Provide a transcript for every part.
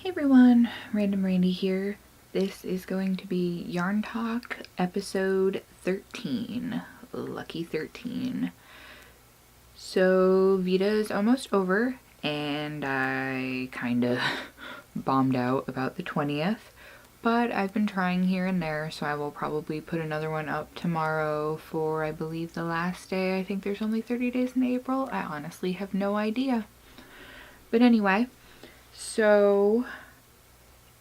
Hey everyone, Random Randy here. This is going to be Yarn Talk episode 13. Lucky 13. So Vita is almost over and I kinda bombed out about the 20th, but I've been trying here and there, so I will probably put another one up tomorrow for, I believe, the last day. I think there's only 30 days in April. I honestly have no idea. But anyway, so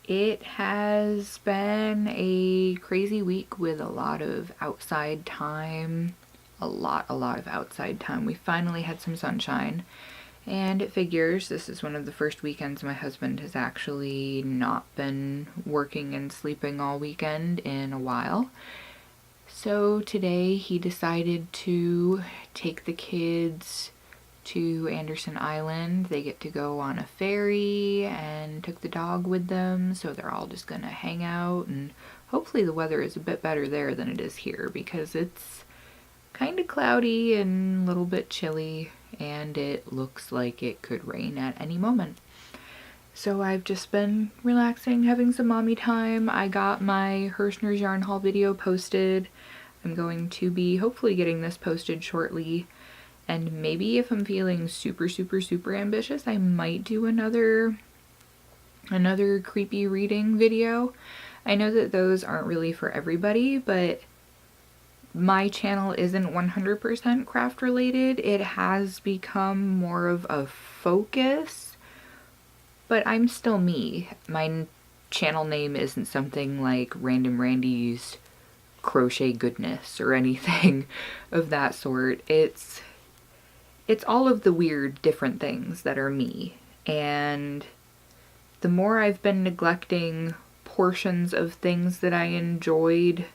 it has been a crazy week with a lot of outside time. A lot of outside time. We finally had some sunshine, and it figures this is one of the first weekends my husband has actually not been working and sleeping all weekend in a while. So today he decided to take the kids to Anderson Island. They get to go on a ferry and took the dog with them, so they're all just gonna hang out, and hopefully the weather is a bit better there than it is here because it's kind of cloudy and a little bit chilly and it looks like it could rain at any moment. So I've just been relaxing, having some mommy time. I got my Hirschner's Yarn Haul video posted. I'm going to be hopefully getting this posted shortly. And maybe if I'm feeling super ambitious, I might do another creepy reading video. I know that those aren't really for everybody, but my channel isn't 100% craft related. It has become more of a focus, but I'm still me. My channel name isn't something like Random Randy's Crochet Goodness or anything of that sort. It's all of the weird different things that are me, and the more I've been neglecting portions of things that I enjoyed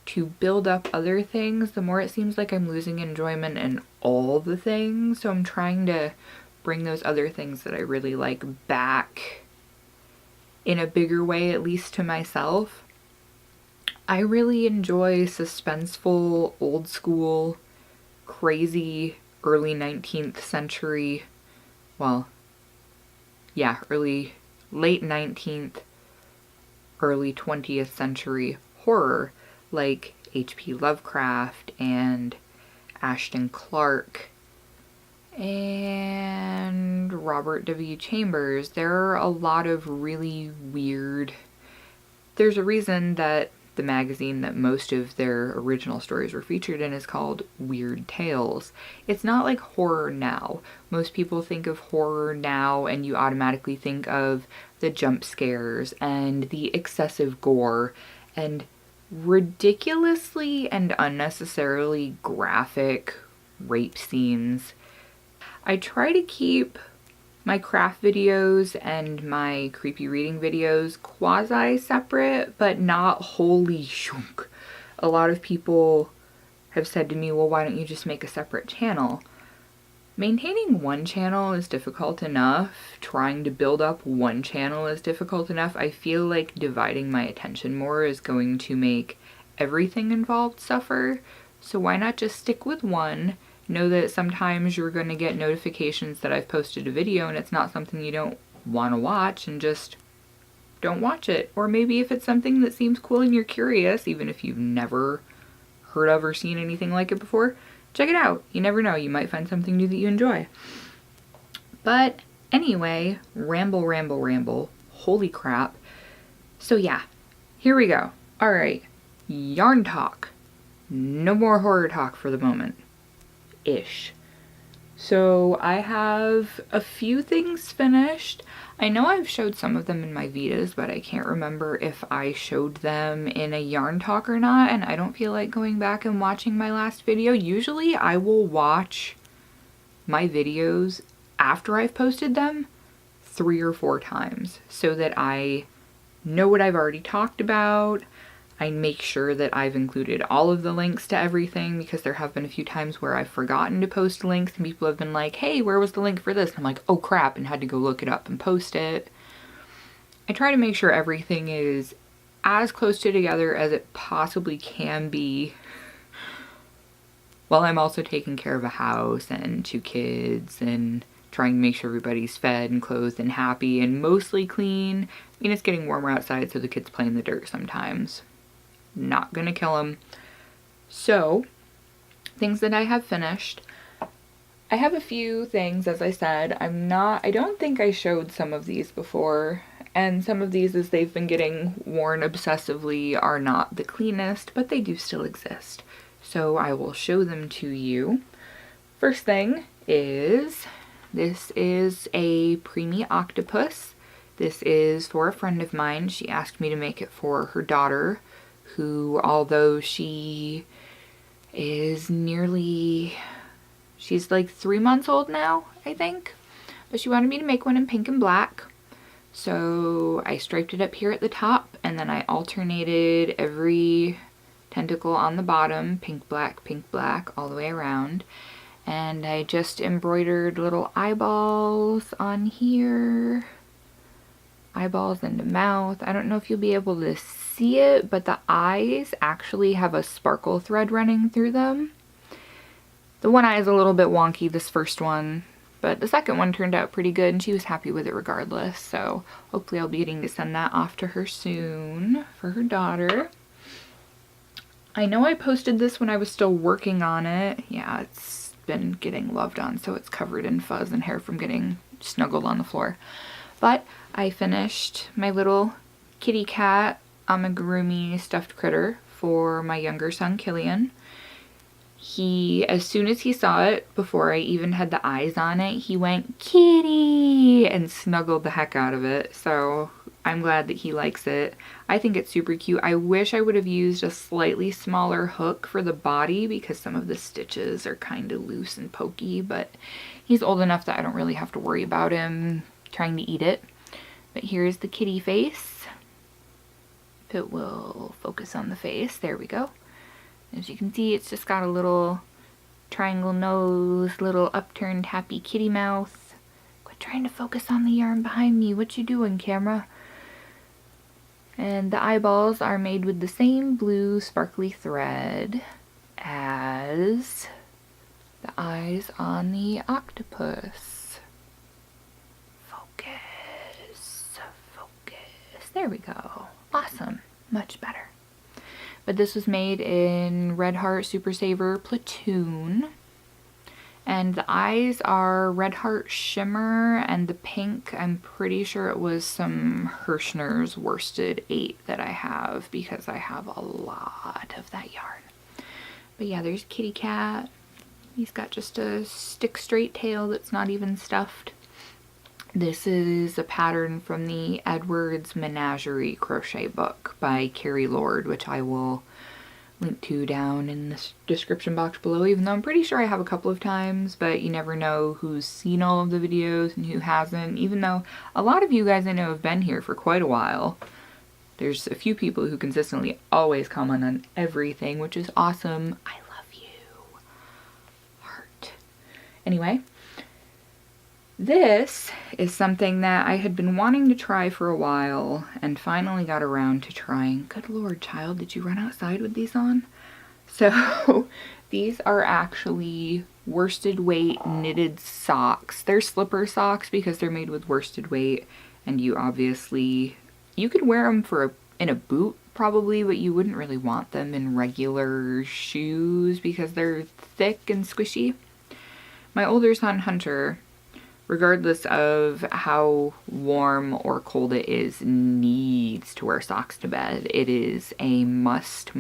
to build up other things, the more it seems like I'm losing enjoyment in all the things. So I'm trying to bring those other things that I really like back in a bigger way, at least to myself. I really enjoy suspenseful, old school, crazy early 19th century, well, yeah, late 19th, early 20th century horror like H.P. Lovecraft and Ashton Clarke and Robert W. Chambers. There are a lot of really weird, there's a reason that the magazine that most of their original stories were featured in is called Weird Tales. It's not like horror now. Most people think of horror now and you automatically think of the jump scares and the excessive gore and ridiculously and unnecessarily graphic rape scenes. I try to keep my craft videos and my creepy reading videos quasi-separate, but not wholly shunk. A lot of people have said to me, well, why don't you just make a separate channel? Maintaining one channel is difficult enough. Trying to build up one channel is difficult enough. I feel like dividing my attention more is going to make everything involved suffer. So why not just stick with one? Know that sometimes you're going to get notifications that I've posted a video and it's not something you don't want to watch, and just don't watch it. Or maybe if it's something that seems cool and you're curious, even if you've never heard of or seen anything like it before, check it out. You never know, you might find something new that you enjoy. But anyway, ramble. Holy crap. So yeah, here we go. Alright, yarn talk. No more horror talk for the moment. Ish. So I have a few things finished. I know I've showed some of them in my Vitas, but I can't remember if I showed them in a yarn talk or not, and I don't feel like going back and watching my last video. Usually I will watch my videos after I've posted them 3 or 4 times so that I know what I've already talked about. I make sure that I've included all of the links to everything, because there have been a few times where I've forgotten to post links and people have been like, hey, where was the link for this? And I'm like, oh crap, and had to go look it up and post it. I try to make sure everything is as close together as it possibly can be, while I'm also taking care of a house and 2 kids and trying to make sure everybody's fed and clothed and happy and mostly clean. I mean, it's getting warmer outside, so the kids play in the dirt sometimes. Not gonna kill them. So, things that I have finished. I have a few things, as I said. I don't think I showed some of these before. And some of these, as they've been getting worn obsessively, are not the cleanest, but they do still exist. So I will show them to you. First thing is, this is a preemie octopus. This is for a friend of mine. She asked me to make it for her daughter, who, although she is she's like 3 months old now, I think. But she wanted me to make one in pink and black. So I striped it up here at the top, and then I alternated every tentacle on the bottom, pink, black, all the way around. And I just embroidered little eyeballs on here. Eyeballs and a mouth. I don't know if you'll be able to see it, but the eyes actually have a sparkle thread running through them. The one eye is a little bit wonky, this first one. But the second one turned out pretty good, and she was happy with it regardless. So hopefully I'll be getting to send that off to her soon for her daughter. I know I posted this when I was still working on it. Yeah, it's been getting loved on, so it's covered in fuzz and hair from getting snuggled on the floor. But I finished my little kitty cat Amigurumi stuffed critter for my younger son, Killian. As soon as he saw it, before I even had the eyes on it, he went, "Kitty!" and snuggled the heck out of it. So I'm glad that he likes it. I think it's super cute. I wish I would have used a slightly smaller hook for the body because some of the stitches are kind of loose and pokey, but he's old enough that I don't really have to worry about him trying to eat it. But here's the kitty face. If it will focus on the face, there we go. As you can see, it's just got a little triangle nose, little upturned happy kitty mouth. Quit trying to focus on the yarn behind me. What you doing, camera? And the eyeballs are made with the same blue sparkly thread as the eyes on the octopus. Focus, focus. There we go. Awesome. Much better. But this was made in Red Heart Super Saver Platoon. And the eyes are Red Heart Shimmer, and the pink, I'm pretty sure it was some Hirschner's Worsted 8 that I have, because I have a lot of that yarn. But yeah, there's Kitty Cat. He's got just a stick straight tail that's not even stuffed. This is a pattern from the Edwards Menagerie crochet book by Carrie Lord, which I will link to down in the description box below, even though I'm pretty sure I have a couple of times, but you never know who's seen all of the videos and who hasn't, even though a lot of you guys I know have been here for quite a while. There's a few people who consistently always comment on everything, which is awesome. I love you. Heart. Anyway. This is something that I had been wanting to try for a while and finally got around to trying. Good Lord, child, did you run outside with these on? So these are actually worsted weight knitted socks. They're slipper socks because they're made with worsted weight, and you could wear them in a boot probably, but you wouldn't really want them in regular shoes because they're thick and squishy. My older son, Hunter, regardless of how warm or cold it is, needs to wear socks to bed. It is a must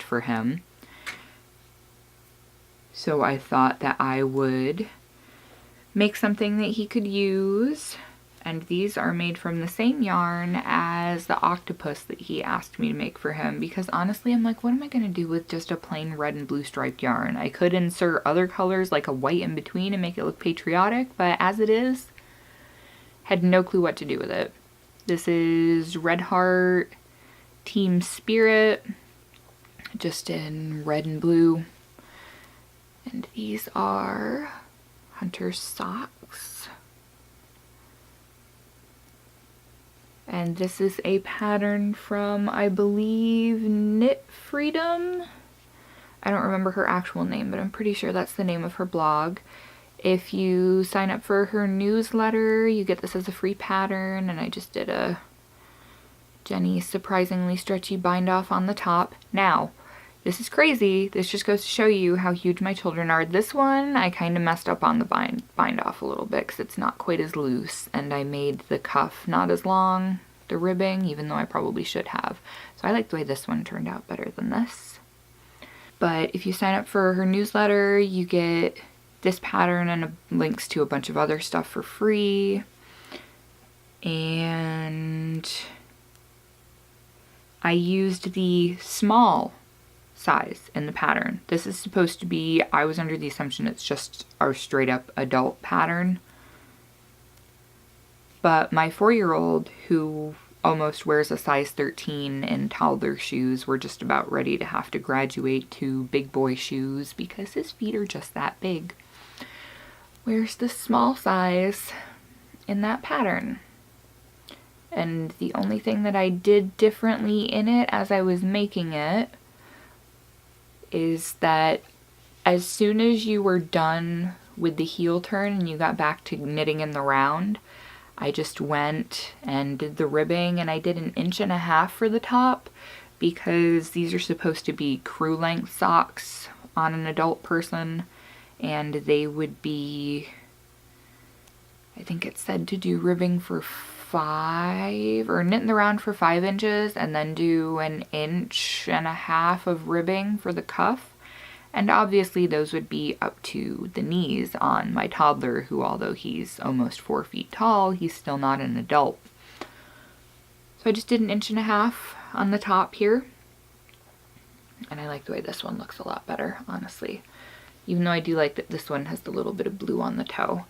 for him. So I thought that I would make something that he could use. And these are made from the same yarn as the octopus that he asked me to make for him, because honestly I'm like, what am I going to do with just a plain red and blue striped yarn? I could insert other colors like a white in between and make it look patriotic, but as it is, had no clue what to do with it. This is Red Heart Team Spirit, just in red and blue. And these are Hunter's socks. And this is a pattern from, I believe, Knit Freedom. I don't remember her actual name, but I'm pretty sure that's the name of her blog. If you sign up for her newsletter, you get this as a free pattern, and I just did a Jenny's surprisingly stretchy bind off on the top. Now, this is crazy. This just goes to show you how huge my children are. This one, I kind of messed up on the bind off a little bit because it's not quite as loose, and I made the cuff not as long, the ribbing, even though I probably should have. So I like the way this one turned out better than this. But if you sign up for her newsletter, you get this pattern and links to a bunch of other stuff for free. And I used the small size in the pattern. This is supposed to be, I was under the assumption it's just our straight up adult pattern. But my 4-year-old, who almost wears a size 13 in toddler shoes, we're just about ready to have to graduate to big boy shoes because his feet are just that big, wears the small size in that pattern. And the only thing that I did differently in it as I was making it is that as soon as you were done with the heel turn and you got back to knitting in the round, I just went and did the ribbing, and I did 1.5 inches for the top because these are supposed to be crew length socks on an adult person, and they would be, I think it said to do ribbing for 5, or knit in the round for 5 inches and then do 1.5 inches of ribbing for the cuff. And obviously those would be up to the knees on my toddler, who, although he's almost 4 feet tall, he's still not an adult. So I just did 1.5 inches on the top here. And I like the way this one looks a lot better, honestly. Even though I do like that this one has the little bit of blue on the toe.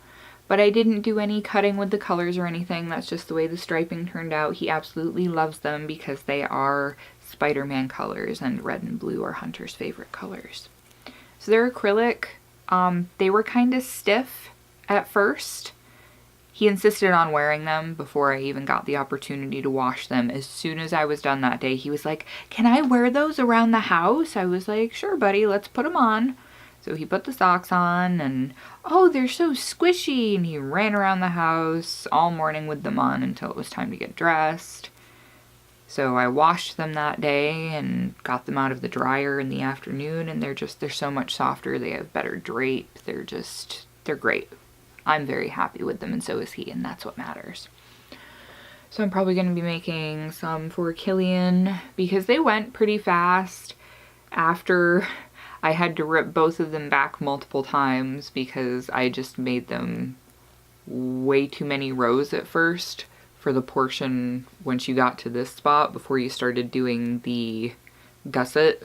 But I didn't do any cutting with the colors or anything. That's just the way the striping turned out. He absolutely loves them because they are Spider-Man colors, and red and blue are Hunter's favorite colors. So they're acrylic. They were kind of stiff at first. He insisted on wearing them before I even got the opportunity to wash them. As soon as I was done that day, he was like, "Can I wear those around the house?" I was like, "Sure, buddy, let's put them on." So he put the socks on, and oh, they're so squishy, and he ran around the house all morning with them on until it was time to get dressed. So I washed them that day and got them out of the dryer in the afternoon, and they're so much softer. They have better drape. They're great. I'm very happy with them, and so is he, and that's what matters. So I'm probably going to be making some for Killian because they went pretty fast after I had to rip both of them back multiple times because I just made them way too many rows at first for the portion once you got to this spot before you started doing the gusset.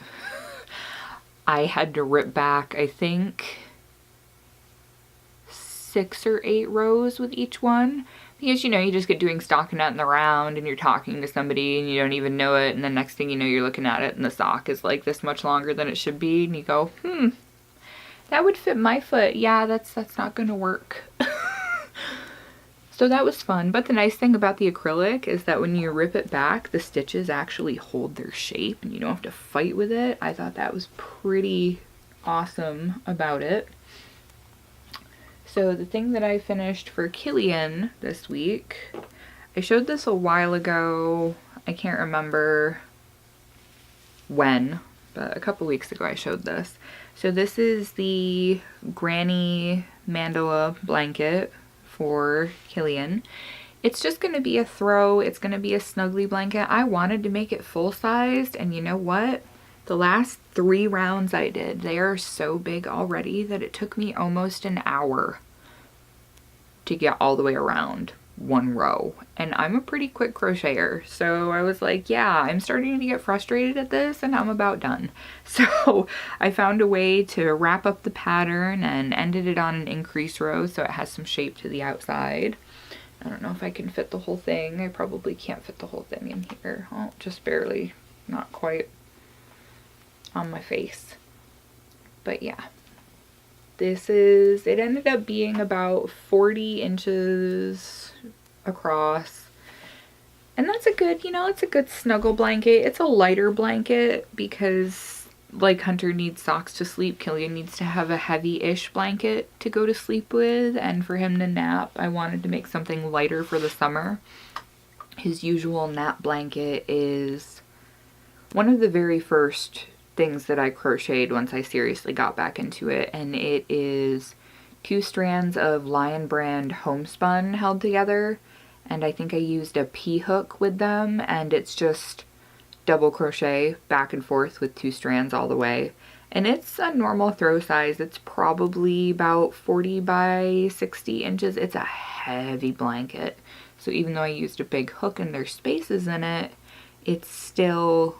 I had to rip back, I think, 6 or 8 rows with each one because, you know, you just get doing stockinette in the round and you're talking to somebody and you don't even know it, and the next thing you know you're looking at it and the sock is like this much longer than it should be, and you go, that would fit my foot. Yeah, that's not gonna work. So that was fun. But the nice thing about the acrylic is that when you rip it back, the stitches actually hold their shape and you don't have to fight with it. I thought that was pretty awesome about it. So the thing that I finished for Killian this week, I showed this a while ago. I can't remember when, but a couple weeks ago I showed this. So this is the granny mandala blanket for Killian. It's just going to be a throw. It's going to be a snuggly blanket. I wanted to make it full-sized, and you know what? The last 3 rounds I did, they are so big already that it took me almost an hour to get all the way around 1 row. And I'm a pretty quick crocheter, so I was like, yeah, I'm starting to get frustrated at this and I'm about done. So I found a way to wrap up the pattern and ended it on an increase row so it has some shape to the outside. I don't know if I can fit the whole thing. I probably can't fit the whole thing in here. Oh, just barely, not quite on my face. But yeah. It ended up being about 40 inches across. And that's a good, it's a good snuggle blanket. It's a lighter blanket because like Hunter needs socks to sleep, Killian needs to have a heavy-ish blanket to go to sleep with, and for him to nap, I wanted to make something lighter for the summer. His usual nap blanket is one of the very first things that I crocheted once I seriously got back into it, and it is 2 strands of Lion Brand homespun held together, and I think I used a P-hook with them, and it's just double crochet back and forth with 2 strands all the way. And it's a normal throw size. It's probably about 40 by 60 inches. It's a heavy blanket. So even though I used a big hook and there's spaces in it, it's still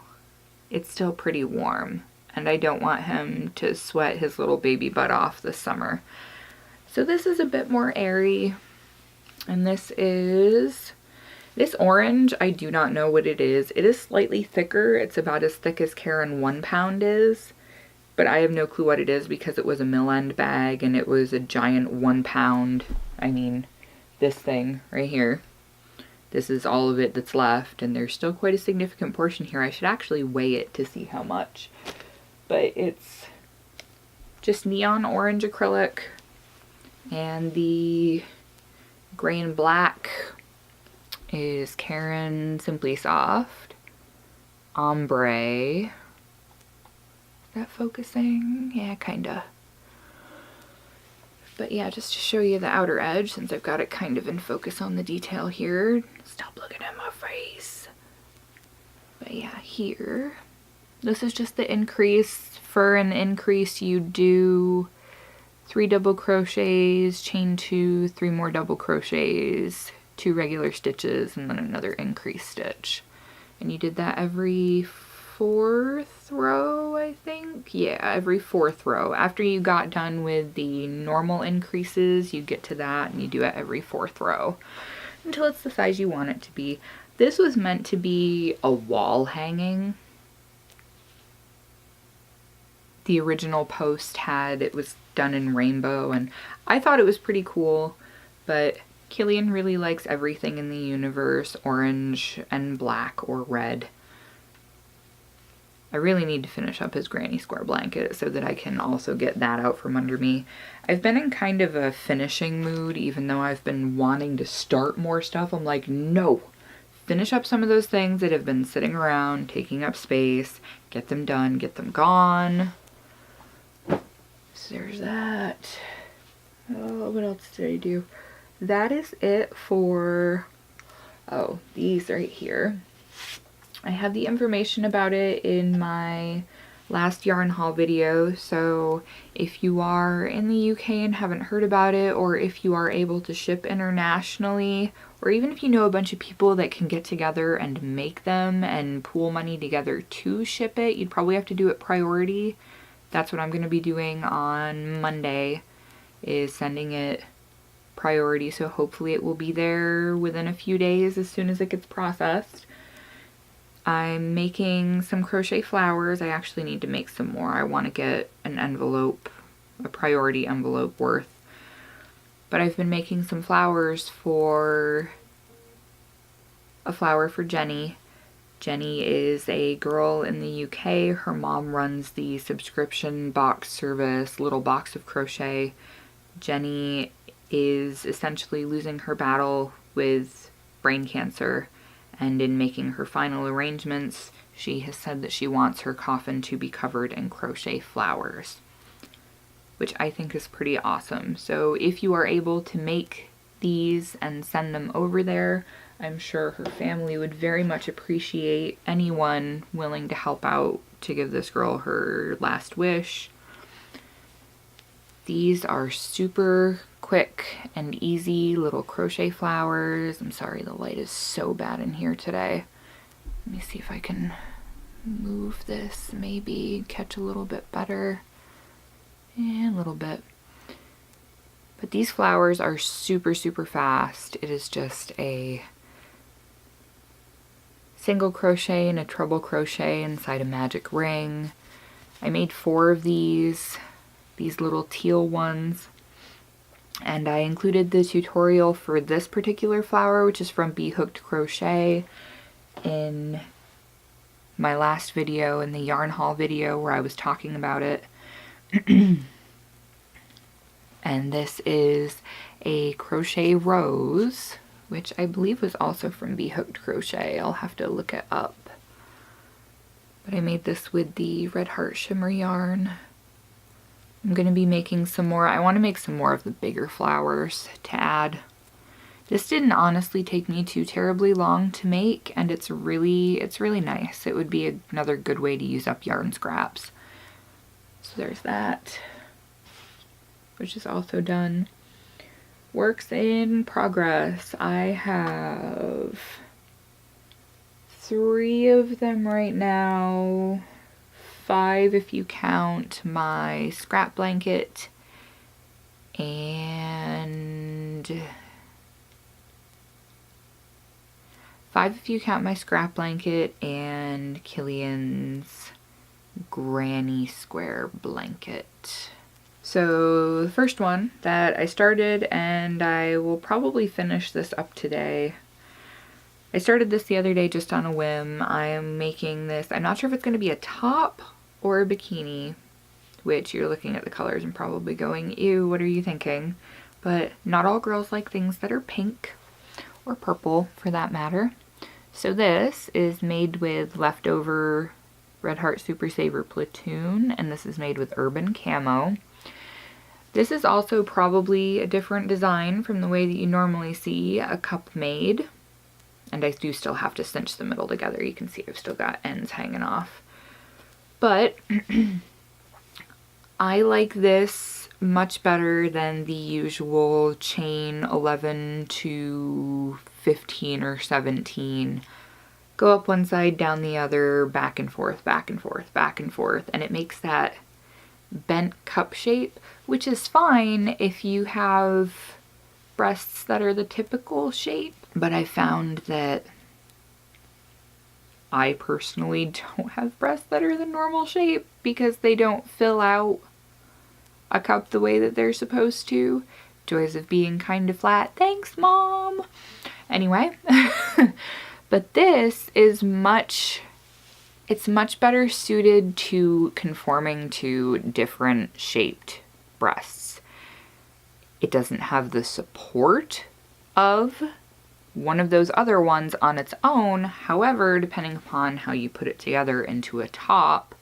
pretty warm. And I don't want him to sweat his little baby butt off this summer. So this is a bit more airy. And this orange, I do not know what it is. It is slightly thicker. It's about as thick as Karen 1 pound is, but I have no clue what it is because it was a mill end bag and it was a giant 1 pound. I mean, this thing right here. This is all of it that's left, and there's still quite a significant portion here. I should actually weigh it to see how much, but it's just neon orange acrylic, and the gray and black is Karen Simply Soft Ombre. Is that focusing? Yeah, kinda. But yeah, just to show you the outer edge, since I've got it kind of in focus on the detail here. Stop looking at my face. But yeah, here. This is just the increase. For an increase, you do 3 double crochets, chain 2, 3 more double crochets, 2 regular stitches, and then another increase stitch. And you did that every 4th row, I think? Yeah, every 4th row. After you got done with the normal increases, you get to that and you do it every 4th row until it's the size you want it to be. This was meant to be a wall hanging. The original post it was done in rainbow, and I thought it was pretty cool, but Killian really likes everything in the universe, orange and black or red. I really need to finish up his granny square blanket so that I can also get that out from under me. I've been in kind of a finishing mood, even though I've been wanting to start more stuff. I'm like, no, finish up some of those things that have been sitting around, taking up space, get them done, get them gone. So there's that. Oh, what else did I do? That is it for, oh, these right here. I have the information about it in my last yarn haul video, so if you are in the UK and haven't heard about it, or if you are able to ship internationally, or even if you know a bunch of people that can get together and make them and pool money together to ship it, you'd probably have to do it priority. That's what I'm going to be doing on Monday, is sending it priority, so hopefully it will be there within a few days as soon as it gets processed. I'm making some crochet flowers. I actually need to make some more. I want to get an envelope, a priority envelope worth. But I've been making some flowers for a flower for Jenny. Jenny is a girl in the UK. Her mom runs the subscription box service, Little Box of Crochet. Jenny is essentially losing her battle with brain cancer, and in making her final arrangements, she has said that she wants her coffin to be covered in crochet flowers, which I think is pretty awesome. So if you are able to make these and send them over there, I'm sure her family would very much appreciate anyone willing to help out to give this girl her last wish. These are super quick and easy little crochet flowers. I'm sorry, the light is so bad in here today. Let me see if I can move this, maybe catch a little bit better. And a little bit. But these flowers are super, super fast. It is just a single crochet and a treble crochet inside a magic ring. I made 4 of these little teal ones. And I included the tutorial for this particular flower, which is from Bee Hooked Crochet, in my last video and the yarn haul video where I was talking about it. And this is a crochet rose, which I believe was also from Bee Hooked Crochet. I'll have to look it up. But I made this with the Red Heart Shimmer yarn. I'm going to be making some more. I want to make some more of the bigger flowers to add. This didn't honestly take me too terribly long to make, and it's really nice. It would be another good way to use up yarn scraps. So there's that, which is also done. Works in progress. I have 3 of them right now. 5 if you count my scrap blanket, and 5 if you count my scrap blanket and Killian's granny square blanket. So the first one that I started, and I will probably finish this up today. I started this the other day just on a whim. I am making this, I'm not sure if it's going to be a top or a bikini, which you're looking at the colors and probably going, ew, what are you thinking? But not all girls like things that are pink or purple for that matter. So this is made with leftover Red Heart Super Saver Platoon, and this is made with Urban Camo. This is also probably a different design from the way that you normally see a cup made. And I do still have to cinch the middle together. You can see I've still got ends hanging off. But I like this much better than the usual chain 11 to 15 or 17. Go up one side, down the other, back and forth, back and forth, back and forth. And it makes that bent cup shape, which is fine if you have breasts that are the typical shape. But I found that I personally don't have breasts that are the normal shape because they don't fill out a cup the way that they're supposed to. Joys of being kind of flat. Thanks, Mom! Anyway, but this is it's much better suited to conforming to different shaped breasts. It doesn't have the support of one of those other ones on its own. However, depending upon how you put it together into a top,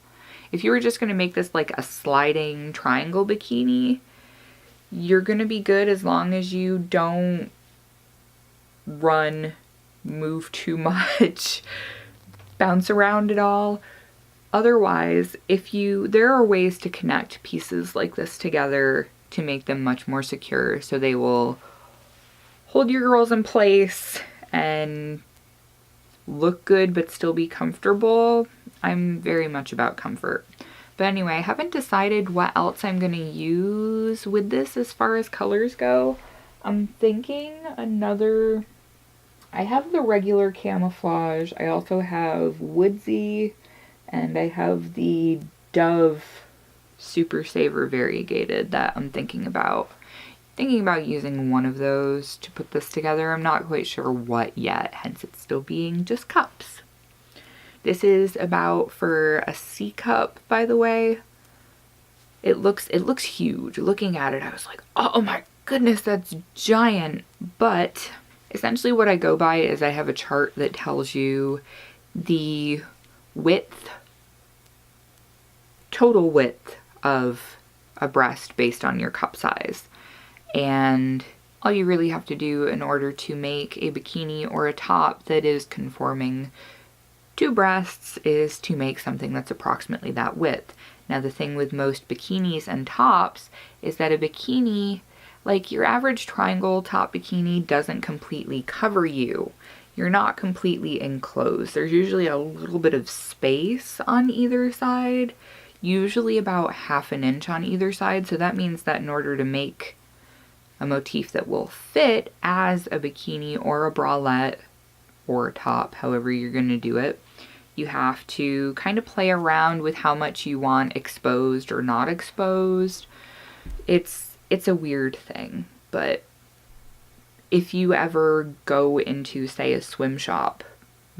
if you were just going to make this like a sliding triangle bikini, you're going to be good as long as you don't move too much, bounce around at all. Otherwise, there are ways to connect pieces like this together to make them much more secure, so they will hold your girls in place and look good but still be comfortable. I'm very much about comfort. But anyway, I haven't decided what else I'm going to use with this as far as colors go. I'm thinking I have the regular camouflage. I also have Woodsy, and I have the Dove Super Saver Variegated that I'm thinking about using one of those to put this together. I'm not quite sure what yet, hence it's still being just cups. This is about for a C cup, by the way. It looks huge. Looking at it, I was like, oh my goodness, that's giant. But essentially what I go by is I have a chart that tells you the total width of a breast based on your cup size. And all you really have to do in order to make a bikini or a top that is conforming to breasts is to make something that's approximately that width. Now the thing with most bikinis and tops is that a bikini, like your average triangle top bikini, doesn't completely cover you. You're not completely enclosed. There's usually a little bit of space on either side, usually about 1/2 inch on either side. So that means that in order to make a motif that will fit as a bikini or a bralette or a top, however you're going to do it, you have to kind of play around with how much you want exposed or not exposed. It's a weird thing, but if you ever go into, say, a swim shop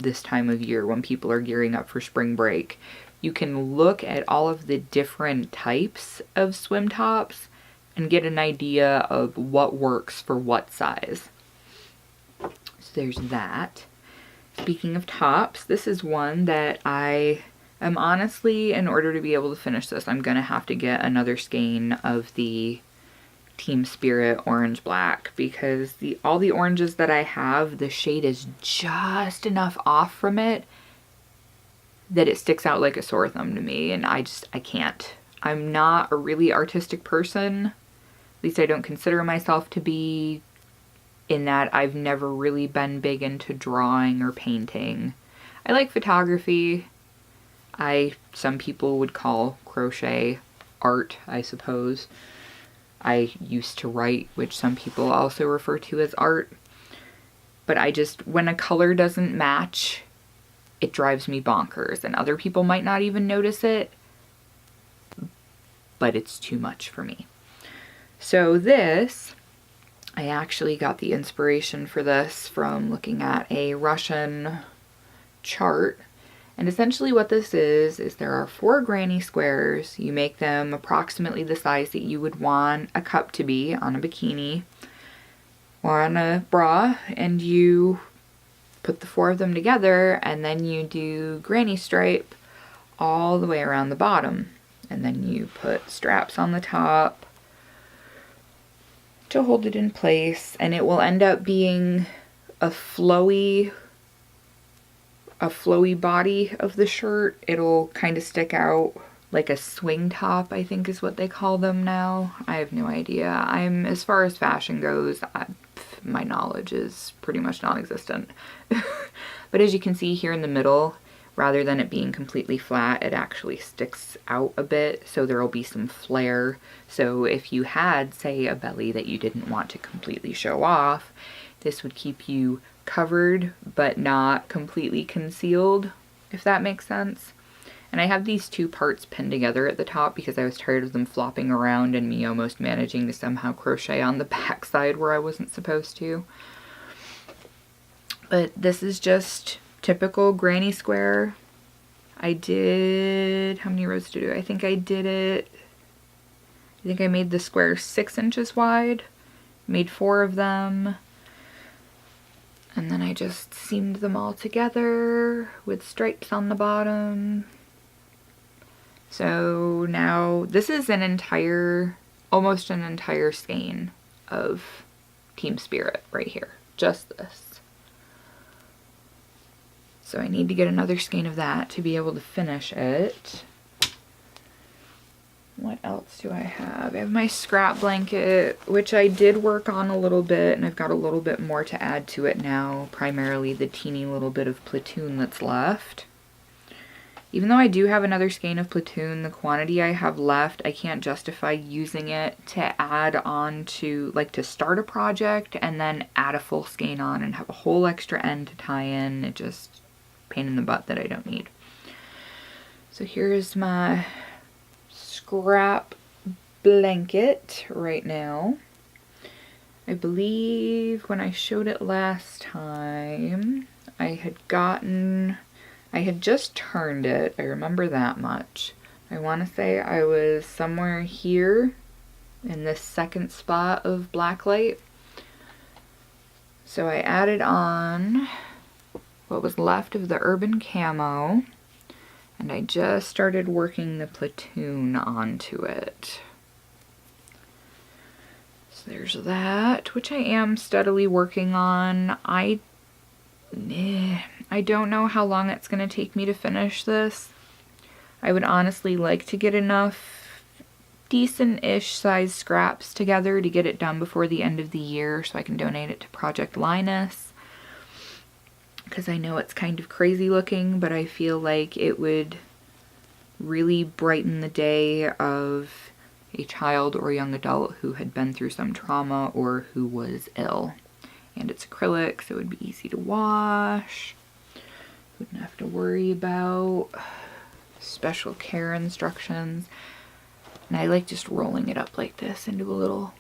this time of year when people are gearing up for spring break. You can look at all of the different types of swim tops and get an idea of what works for what size. So there's that. Speaking of tops, this is one that I am honestly, in order to be able to finish this, I'm gonna have to get another skein of the Team Spirit Orange Black, because all the oranges that I have, the shade is just enough off from it that it sticks out like a sore thumb to me, and I can't. I'm not a really artistic person. At least I don't consider myself to be, in that I've never really been big into drawing or painting. I like photography. Some people would call crochet art, I suppose. I used to write, which some people also refer to as art. But when a color doesn't match, it drives me bonkers, and other people might not even notice it, but it's too much for me. So this, I actually got the inspiration for this from looking at a Russian chart. And essentially what this is there are 4 granny squares. You make them approximately the size that you would want a cup to be on a bikini or on a bra, and you put the 4 of them together, and then you do granny stripe all the way around the bottom, and then you put straps on the top to hold it in place, and it will end up being a flowy body of the shirt. It'll kind of stick out like a swing top, I think is what they call them now. I have no idea. As far as fashion goes, my knowledge is pretty much non-existent. But as you can see here in the middle, rather than it being completely flat, it actually sticks out a bit, so there will be some flare. So if you had, say, a belly that you didn't want to completely show off, this would keep you covered but not completely concealed, if that makes sense. And I have these 2 parts pinned together at the top because I was tired of them flopping around and me almost managing to somehow crochet on the back side where I wasn't supposed to. But this is just typical granny square. I did, how many rows to do? I think I made the square 6 inches wide, made 4 of them, and then I just seamed them all together with stripes on the bottom. So now this is almost an entire skein of Team Spirit right here, just this. So I need to get another skein of that to be able to finish it. What else do I have? I have my scrap blanket, which I did work on a little bit, and I've got a little bit more to add to it now, primarily the teeny little bit of platoon that's left. Even though I do have another skein of platoon, the quantity I have left, I can't justify using it to add on to, like, to start a project and then add a full skein on and have a whole extra end to tie in. It just pain in the butt that I don't need. So here's my scrap blanket right now. I believe when I showed it last time, I had just turned it. I remember that much. I want to say I was somewhere here in this second spot of black light. So I added on what was left of the urban camo, and I just started working the platoon onto it. So there's that, which I am steadily working on. I don't know how long it's going to take me to finish this. I would honestly like to get enough decent-ish size scraps together to get it done before the end of the year so I can donate it to Project Linus. Because I know it's kind of crazy looking, but I feel like it would really brighten the day of a child or young adult who had been through some trauma or who was ill. And it's acrylic, so it would be easy to wash. Wouldn't have to worry about special care instructions. And I like just rolling it up like this into a little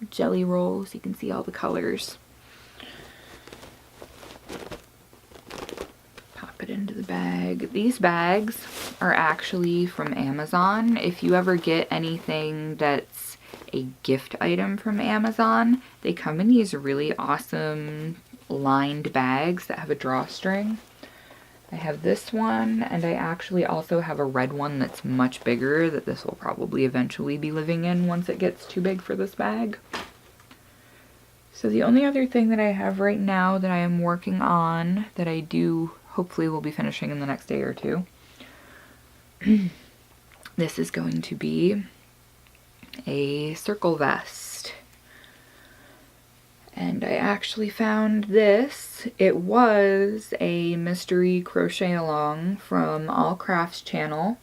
jelly roll so you can see all the colors. into the bag. These bags are actually from Amazon. If you ever get anything that's a gift item from Amazon, they come in these really awesome lined bags that have a drawstring. I have this one, and I actually also have a red one that's much bigger that this will probably eventually be living in once it gets too big for this bag. So the only other thing that I have right now that I am working on, that I do hopefully will be finishing in the next day or two, this is going to be a circle vest. And I actually found this. It was a mystery crochet along from All Crafts channel.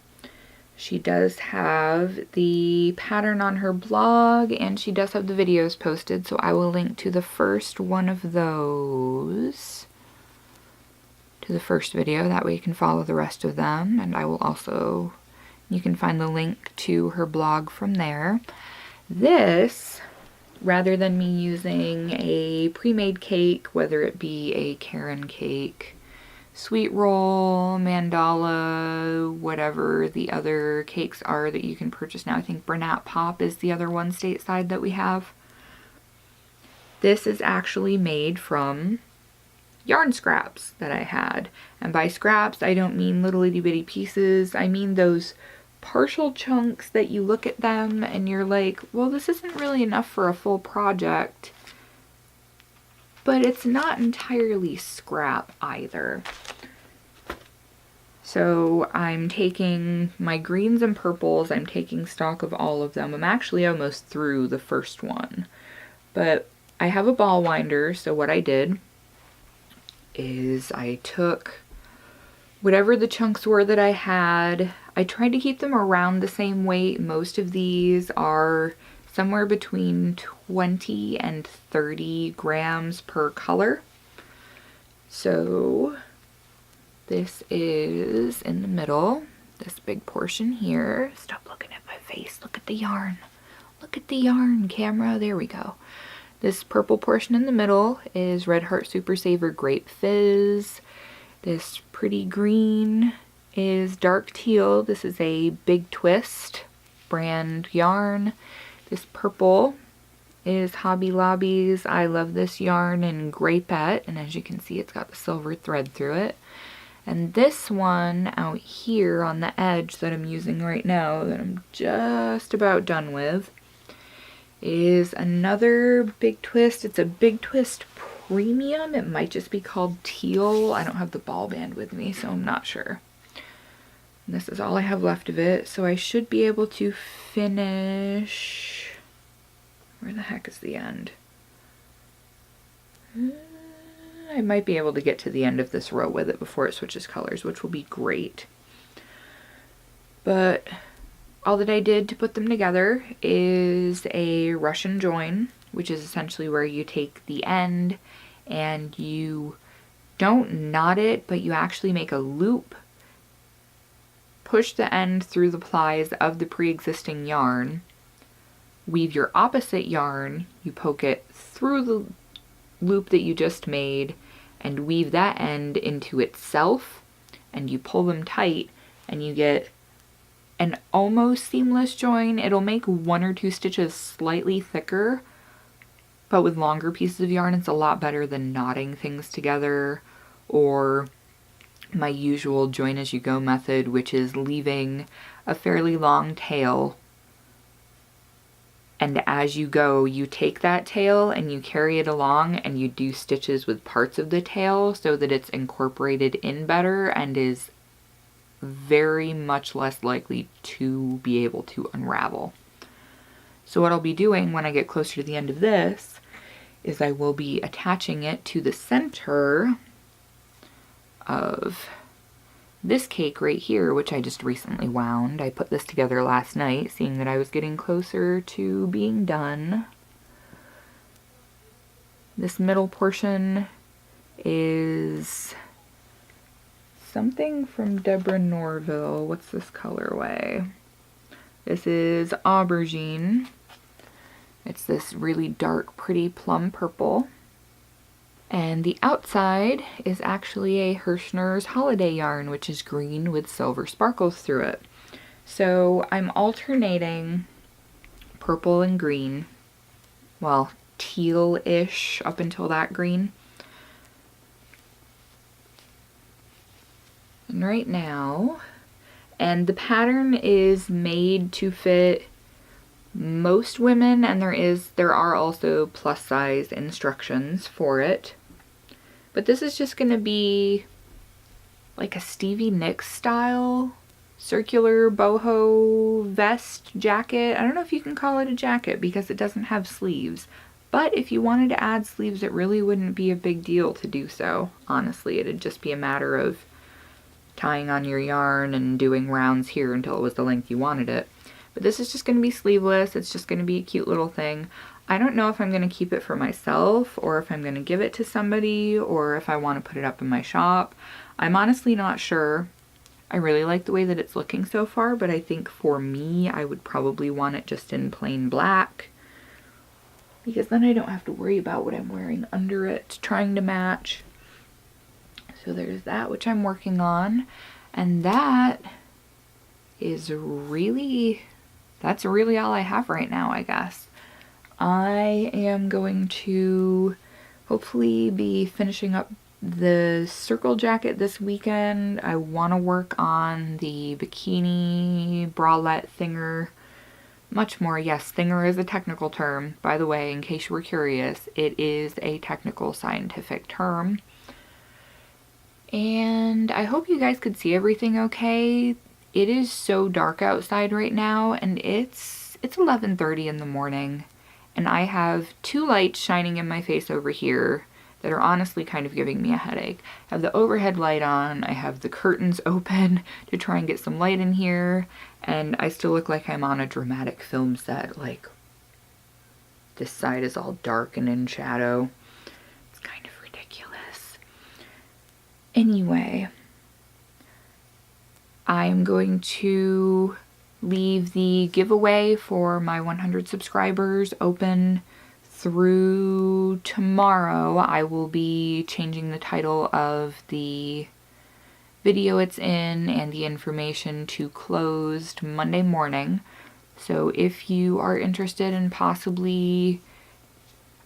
She does have the pattern on her blog, and she does have the videos posted, so I will link to the first one of those, to the first video, that way you can follow the rest of them, and I will also, you can find the link to her blog from there. This, rather than me using a pre-made cake, whether it be a Karen cake, sweet roll, mandala, whatever the other cakes are that you can purchase now. I think Bernat Pop is the other one stateside that we have. This is actually made from yarn scraps that I had. And by scraps, I don't mean little itty bitty pieces. I mean those partial chunks that you look at them and you're like, well, this isn't really enough for a full project. But it's not entirely scrap either. So I'm taking my greens and purples, I'm taking stock of all of them. I'm actually almost through the first one. But I have a ball winder, so what I did is I took whatever the chunks were that I had. I tried to keep them around the same weight. Most of these are somewhere between 20 and 30 grams per color. So this is in the middle, this big portion here. Stop looking at my face, look at the yarn. Look at the yarn, camera, there we go. This purple portion in the middle is Red Heart Super Saver Grape Fizz. This pretty green is dark teal. This is a Big Twist brand yarn. This purple is Hobby Lobby's I Love This Yarn in Grapette, and as you can see it's got the silver thread through it. And this one out here on the edge that I'm using right now, that I'm just about done with, is another Big Twist. It's a Big Twist Premium. It might just be called Teal. I don't have the ball band with me, so I'm not sure. And this is all I have left of it, so I should be able to finish... Where the heck is the end? I might be able to get to the end of this row with it before it switches colors, which will be great. But all that I did to put them together is a Russian join, which is essentially where you take the end and you don't knot it, but you actually make a loop, push the end through the plies of the pre-existing yarn, weave your opposite yarn, you poke it through the loop that you just made, and weave that end into itself, and you pull them tight, and you get an almost seamless join. It'll make one or two stitches slightly thicker, but with longer pieces of yarn, it's a lot better than knotting things together, or my usual join as you go method, which is leaving a fairly long tail, and as you go you take that tail and you carry it along and you do stitches with parts of the tail so that it's incorporated in better and is very much less likely to be able to unravel. So what I'll be doing when I get closer to the end of this is I will be attaching it to the center of this cake right here, which I just recently wound. I put this together last night, seeing that I was getting closer to being done. This middle portion is something from Deborah Norville. What's this colorway? This is Aubergine. It's this really dark, pretty plum purple. And the outside is actually a Hirschner's holiday yarn, which is green with silver sparkles through it. So I'm alternating purple and green, well, teal-ish up until that green. And right now, and the pattern is made to fit most women, and there are also plus size instructions for it. But this is just going to be like a Stevie Nicks style circular boho vest jacket. I don't know if you can call it a jacket because it doesn't have sleeves. But if you wanted to add sleeves, it really wouldn't be a big deal to do so. Honestly, it'd just be a matter of tying on your yarn and doing rounds here until it was the length you wanted it. But this is just going to be sleeveless. It's just going to be a cute little thing. I don't know if I'm going to keep it for myself or if I'm going to give it to somebody or if I want to put it up in my shop. I'm honestly not sure. I really like the way that it's looking so far, but I think for me, I would probably want it just in plain black because then I don't have to worry about what I'm wearing under it trying to match. So there's that, which I'm working on. And that is really, that's really all I have right now, I guess. I am going to hopefully be finishing up the circle jacket this weekend. I want to work on the bikini bralette thinger much more. Yes, thinger is a technical term, by the way, in case you were curious. It is a technical scientific term. And I hope you guys could see everything okay. It is so dark outside right now, and it's 11:30 in the morning, and I have two lights shining in my face over here that are honestly kind of giving me a headache. I have the overhead light on, I have the curtains open to try and get some light in here, and I still look like I'm on a dramatic film set. Like, this side is all dark and in shadow. It's kind of ridiculous. Anyway, I'm going to leave the giveaway for my 100 subscribers open through tomorrow. I will be changing the title of the video it's in and the information to closed Monday morning. So if you are interested in possibly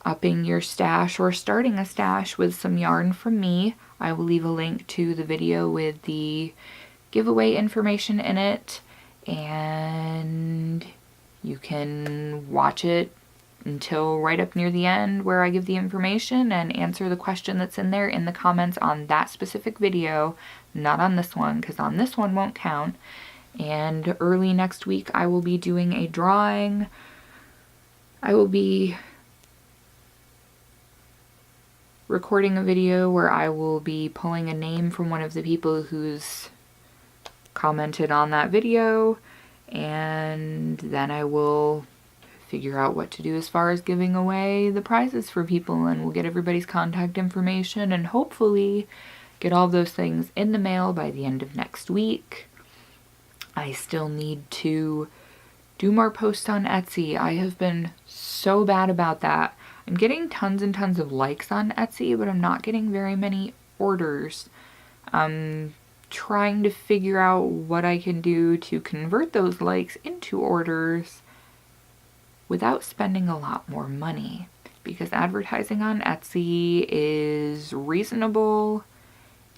upping your stash or starting a stash with some yarn from me, I will leave a link to the video with the giveaway information in it, and you can watch it until right up near the end where I give the information and answer the question that's in there in the comments on that specific video, not on this one, because on this one won't count. And early next week I will be doing a drawing. I will be recording a video where I will be pulling a name from one of the people who's commented on that video, and then I will figure out what to do as far as giving away the prizes for people, and we'll get everybody's contact information and hopefully get all those things in the mail by the end of next week. I still need to do more posts on Etsy. I have been so bad about that. I'm getting tons and tons of likes on Etsy, but I'm not getting very many orders. I'm trying to figure out what I can do to convert those likes into orders without spending a lot more money, because advertising on Etsy is reasonable.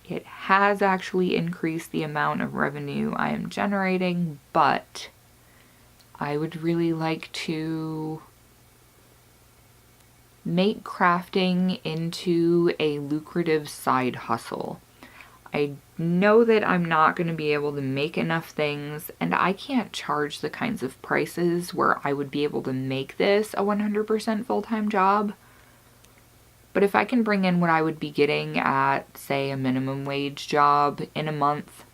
It has actually increased the amount of revenue I am generating, but I would really like to make crafting into a lucrative side hustle. I know that I'm not going to be able to make enough things, and I can't charge the kinds of prices where I would be able to make this a 100% full-time job. But if I can bring in what I would be getting at, say, a minimum wage job in a month,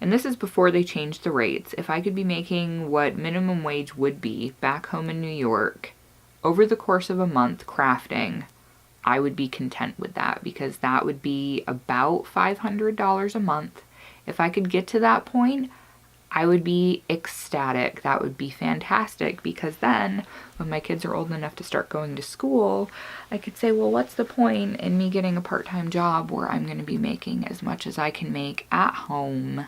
and this is before they changed the rates, if I could be making what minimum wage would be back home in New York over the course of a month crafting, I would be content with that, because that would be about $500 a month. If I could get to that point, I would be ecstatic. That would be fantastic, because then when my kids are old enough to start going to school, I could say, well, what's the point in me getting a part-time job where I'm going to be making as much as I can make at home?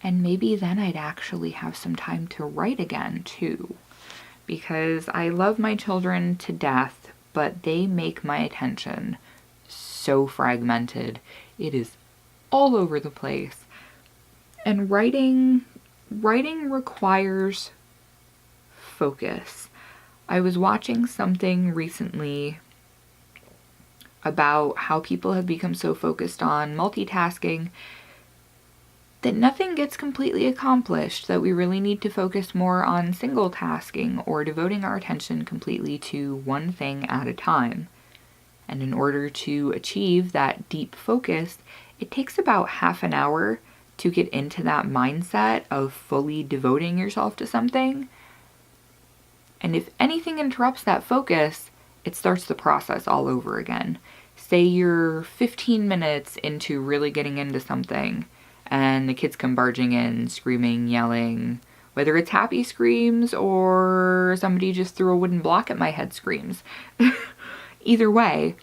And maybe then I'd actually have some time to write again too, because I love my children to death, but they make my attention so fragmented. It is all over the place. And writing requires focus. I was watching something recently about how people have become so focused on multitasking that nothing gets completely accomplished, that we really need to focus more on single tasking or devoting our attention completely to one thing at a time. And in order to achieve that deep focus, it takes about half an hour to get into that mindset of fully devoting yourself to something. And if anything interrupts that focus, it starts the process all over again. Say you're 15 minutes into really getting into something, and the kids come barging in, screaming, yelling, whether it's happy screams or somebody just threw a wooden block at my head screams. Either way,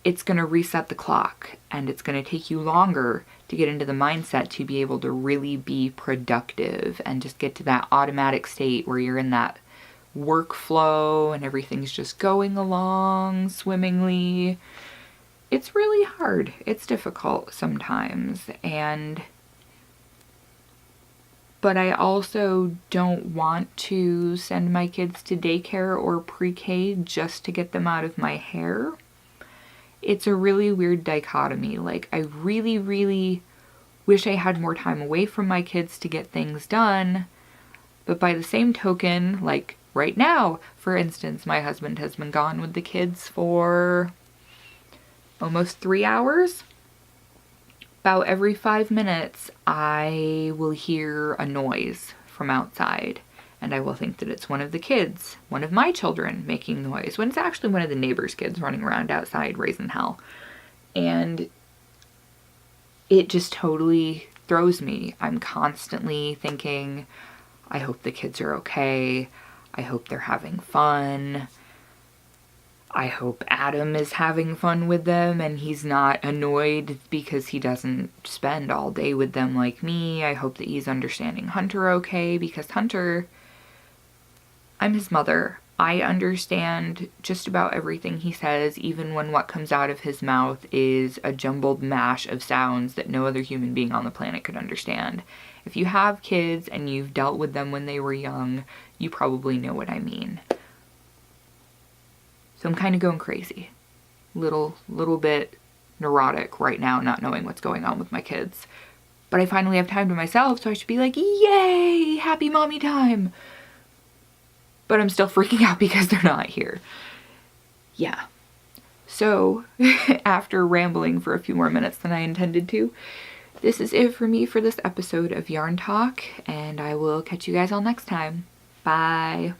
it's going to reset the clock, and it's going to take you longer to get into the mindset to be able to really be productive and just get to that automatic state where you're in that workflow and everything's just going along swimmingly. It's really hard. It's difficult sometimes. But I also don't want to send my kids to daycare or pre-K just to get them out of my hair. It's a really weird dichotomy. Like, I really, really wish I had more time away from my kids to get things done. But by the same token, like right now, for instance, my husband has been gone with the kids for almost 3 hours. About every 5 minutes, I will hear a noise from outside. And I will think that it's one of the kids, one of my children, making noise, when it's actually one of the neighbor's kids running around outside raising hell. And it just totally throws me. I'm constantly thinking, I hope the kids are okay. I hope they're having fun. I hope Adam is having fun with them and he's not annoyed because he doesn't spend all day with them like me. I hope that he's understanding Hunter okay, because Hunter, I'm his mother. I understand just about everything he says, even when what comes out of his mouth is a jumbled mash of sounds that no other human being on the planet could understand. If you have kids and you've dealt with them when they were young, you probably know what I mean. So I'm kind of going crazy. Little bit neurotic right now, not knowing what's going on with my kids. But I finally have time to myself, so I should be like, yay, happy mommy time. But I'm still freaking out because they're not here. Yeah. So, after rambling for a few more minutes than I intended to, this is it for me for this episode of Yarn Talk, and I will catch you guys all next time. Bye.